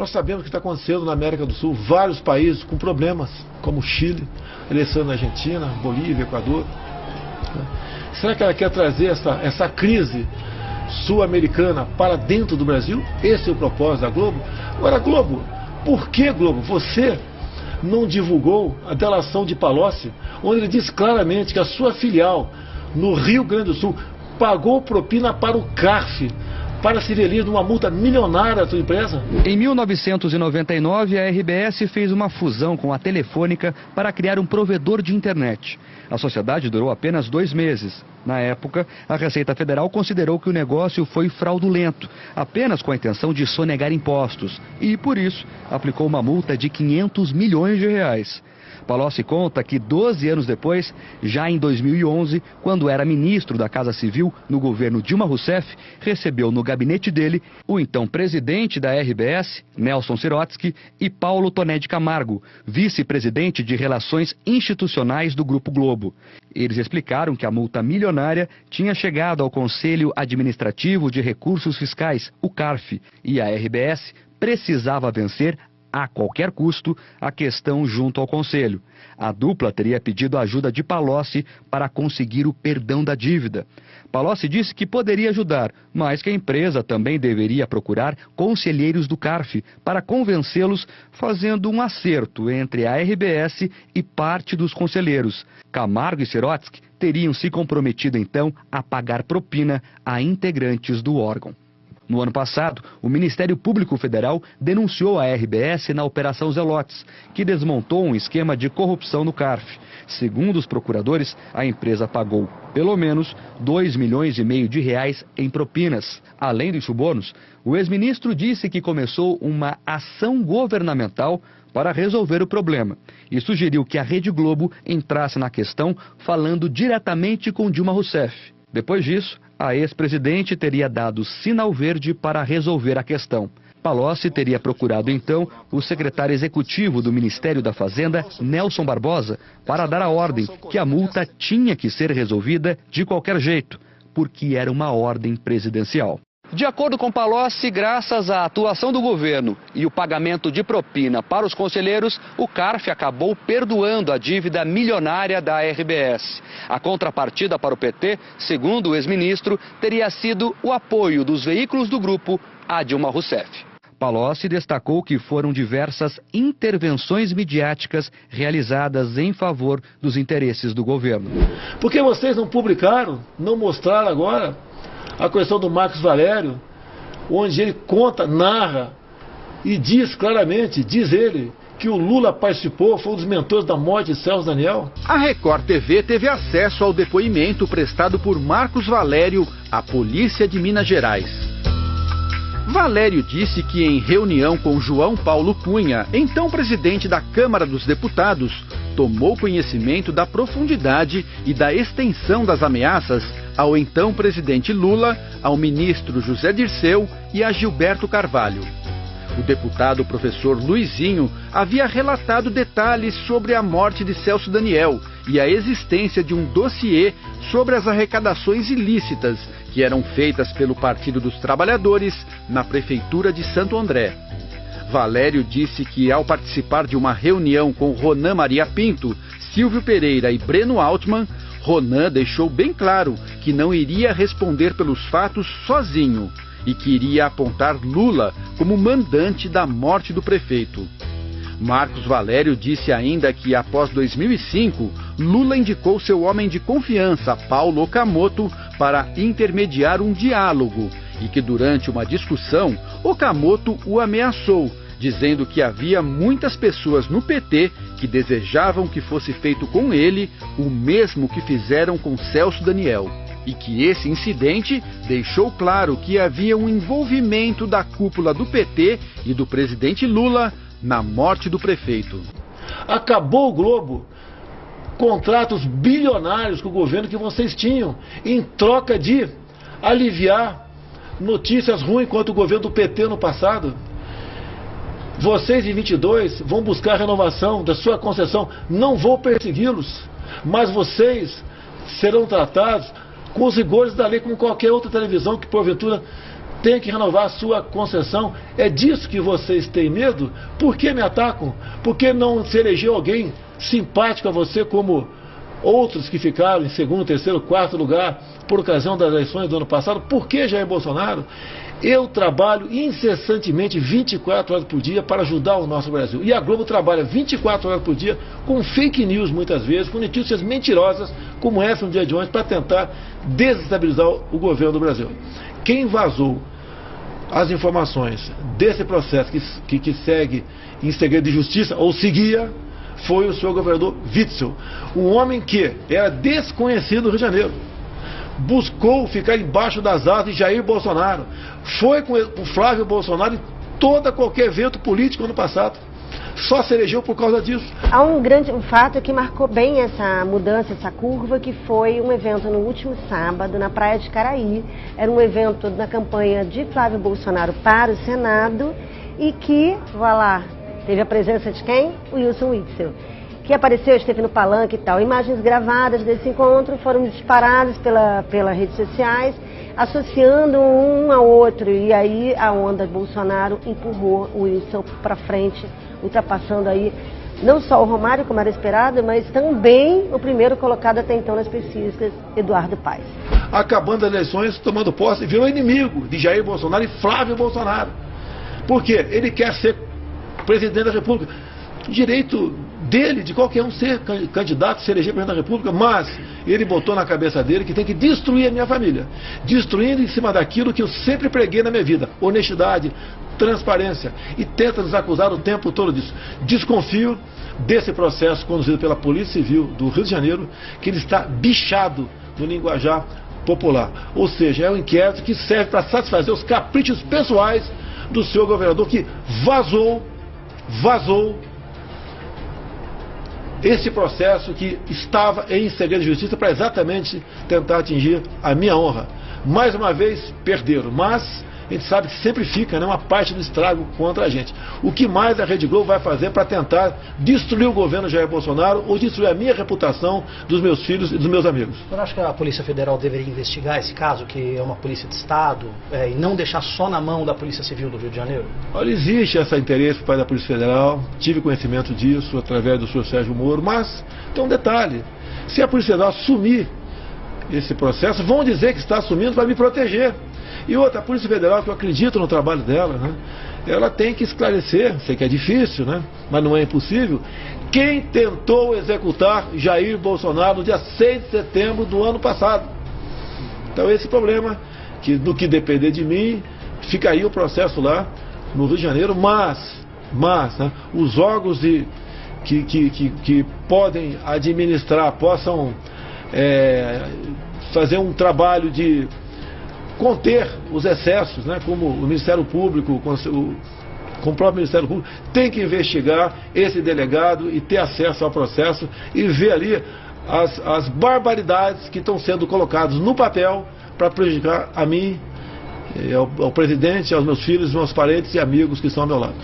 Nós sabemos o que está acontecendo na América do Sul, vários países com problemas, como o Chile, eleição na Argentina, Bolívia, Equador. Será que ela quer trazer essa crise sul-americana para dentro do Brasil? Esse é o propósito da Globo. Agora, Globo, por que, Globo, você não divulgou a delação de Palocci, onde ele diz claramente que a sua filial no Rio Grande do Sul pagou propina para o CARF, para se velir de uma multa milionária da sua empresa? Em 1999, a RBS fez uma fusão com a Telefônica para criar um provedor de internet. A sociedade durou apenas 2 meses. Na época, a Receita Federal considerou que o negócio foi fraudulento, apenas com a intenção de sonegar impostos, e, por isso, aplicou uma multa de 500 milhões de reais. Palocci conta que 12 anos depois, já em 2011, quando era ministro da Casa Civil no governo Dilma Rousseff, recebeu no gabinete dele o então presidente da RBS, Nelson Sirotsky, e Paulo Toné de Camargo, vice-presidente de Relações Institucionais do Grupo Globo. Eles explicaram que a multa milionária tinha chegado ao Conselho Administrativo de Recursos Fiscais, o CARF, e a RBS precisava vencer a qualquer custo a questão junto ao Conselho. A dupla teria pedido a ajuda de Palocci para conseguir o perdão da dívida. Palocci disse que poderia ajudar, mas que a empresa também deveria procurar conselheiros do CARF para convencê-los, fazendo um acerto entre a RBS e parte dos conselheiros. Camargo e Sirotsky teriam se comprometido então a pagar propina a integrantes do órgão. No ano passado, o Ministério Público Federal denunciou a RBS na Operação Zelotes, que desmontou um esquema de corrupção no CARF. Segundo os procuradores, a empresa pagou, pelo menos, 2,5 milhões de reais em propinas. Além dos subornos, o ex-ministro disse que começou uma ação governamental para resolver o problema e sugeriu que a Rede Globo entrasse na questão falando diretamente com Dilma Rousseff. Depois disso, a ex-presidente teria dado sinal verde para resolver a questão. Palocci teria procurado então o secretário executivo do Ministério da Fazenda, Nelson Barbosa, para dar a ordem que a multa tinha que ser resolvida de qualquer jeito, porque era uma ordem presidencial. De acordo com Palocci, graças à atuação do governo e o pagamento de propina para os conselheiros, o CARF acabou perdoando a dívida milionária da RBS. A contrapartida para o PT, segundo o ex-ministro, teria sido o apoio dos veículos do grupo a Dilma Rousseff. Palocci destacou que foram diversas intervenções midiáticas realizadas em favor dos interesses do governo. Por que vocês não publicaram, não mostraram agora a questão do Marcos Valério, onde ele conta, narra e diz claramente, diz ele, que o Lula participou, foi um dos mentores da morte de Celso Daniel? A Record TV teve acesso ao depoimento prestado por Marcos Valério à Polícia de Minas Gerais. Valério disse que em reunião com João Paulo Cunha, então presidente da Câmara dos Deputados, tomou conhecimento da profundidade e da extensão das ameaças ao então presidente Lula, ao ministro José Dirceu e a Gilberto Carvalho. O deputado professor Luizinho havia relatado detalhes sobre a morte de Celso Daniel e a existência de um dossiê sobre as arrecadações ilícitas que eram feitas pelo Partido dos Trabalhadores na Prefeitura de Santo André. Valério disse que, ao participar de uma reunião com Ronan Maria Pinto, Silvio Pereira e Breno Altman, Ronan deixou bem claro que não iria responder pelos fatos sozinho e que iria apontar Lula como mandante da morte do prefeito. Marcos Valério disse ainda que, após 2005, Lula indicou seu homem de confiança, Paulo Okamoto, para intermediar um diálogo e que, durante uma discussão, Okamoto o ameaçou, dizendo que havia muitas pessoas no PT que desejavam que fosse feito com ele o mesmo que fizeram com Celso Daniel. E que esse incidente deixou claro que havia um envolvimento da cúpula do PT e do presidente Lula na morte do prefeito. Acabou o Globo. Contratos bilionários com o governo que vocês tinham, em troca de aliviar notícias ruins contra o governo do PT no passado. Vocês em 22 vão buscar a renovação da sua concessão. Não vou persegui-los, mas vocês serão tratados com os rigores da lei, como qualquer outra televisão que porventura tem que renovar a sua concessão. É disso que vocês têm medo? Por que me atacam? Por que não se elegeu alguém simpático a você como outros que ficaram em segundo, terceiro, quarto lugar por ocasião das eleições do ano passado? Por que Jair Bolsonaro? Eu trabalho incessantemente 24 horas por dia para ajudar o nosso Brasil. E a Globo trabalha 24 horas por dia com fake news muitas vezes, com notícias mentirosas como essa no dia de ontem, para tentar desestabilizar o governo do Brasil. Quem vazou as informações desse processo que segue em segredo de justiça, ou seguia, foi o senhor governador Witzel, um homem que era desconhecido no Rio de Janeiro, buscou ficar embaixo das asas de Jair Bolsonaro, foi com o Flávio Bolsonaro em qualquer evento político ano passado, só se elegeu por causa disso. Há um fato que marcou bem essa mudança, essa curva, que foi um evento no último sábado na Praia de Caraí. Era um evento da campanha de Flávio Bolsonaro para o Senado e que, vai lá, teve a presença de quem? O Wilson Witzel, que apareceu, esteve no palanque e tal. Imagens gravadas desse encontro foram disparadas pelas redes sociais, associando um ao outro, e aí a onda Bolsonaro empurrou o Wilson para frente, ultrapassando aí não só o Romário, como era esperado, mas também o primeiro colocado até então nas pesquisas, Eduardo Paes. Acabando as eleições, tomando posse, virou inimigo de Jair Bolsonaro e Flávio Bolsonaro. Por quê? Ele quer ser presidente da República. Direito dele, de qualquer um, ser candidato, se eleger presidente da República, mas ele botou na cabeça dele que tem que destruir a minha família, destruindo em cima daquilo que eu sempre preguei na minha vida: honestidade, transparência, e tenta nos acusar o tempo todo disso. Desconfio desse processo conduzido pela Polícia Civil do Rio de Janeiro, que ele está bichado no linguajar popular, ou seja, é um inquérito que serve para satisfazer os caprichos pessoais do seu governador, que vazou esse processo que estava em segredo de justiça para exatamente tentar atingir a minha honra. Mais uma vez perderam, mas a gente sabe que sempre fica, né, uma parte do estrago contra a gente. O que mais a Rede Globo vai fazer para tentar destruir o governo Jair Bolsonaro ou destruir a minha reputação, dos meus filhos e dos meus amigos? Eu acho que a Polícia Federal deveria investigar esse caso, que é uma polícia de Estado, e não deixar só na mão da Polícia Civil do Rio de Janeiro? Olha, existe esse interesse por parte da Polícia Federal, tive conhecimento disso através do senhor Sérgio Moro, mas tem um detalhe: se a Polícia Federal assumir esse processo, vão dizer que está assumindo para me proteger. E outra, a Polícia Federal, que eu acredito no trabalho dela, né, ela tem que esclarecer, sei que é difícil, né, mas não é impossível, quem tentou executar Jair Bolsonaro no dia 6 de setembro do ano passado. Então esse problema, que do que depender de mim, fica aí o processo lá no Rio de Janeiro, mas né, os órgãos que podem administrar, possam fazer um trabalho de conter os excessos, né, como o Ministério Público, com o próprio Ministério Público, tem que investigar esse delegado e ter acesso ao processo e ver ali as barbaridades que estão sendo colocadas no papel para prejudicar a mim, ao presidente, aos meus filhos, meus parentes e amigos que estão ao meu lado.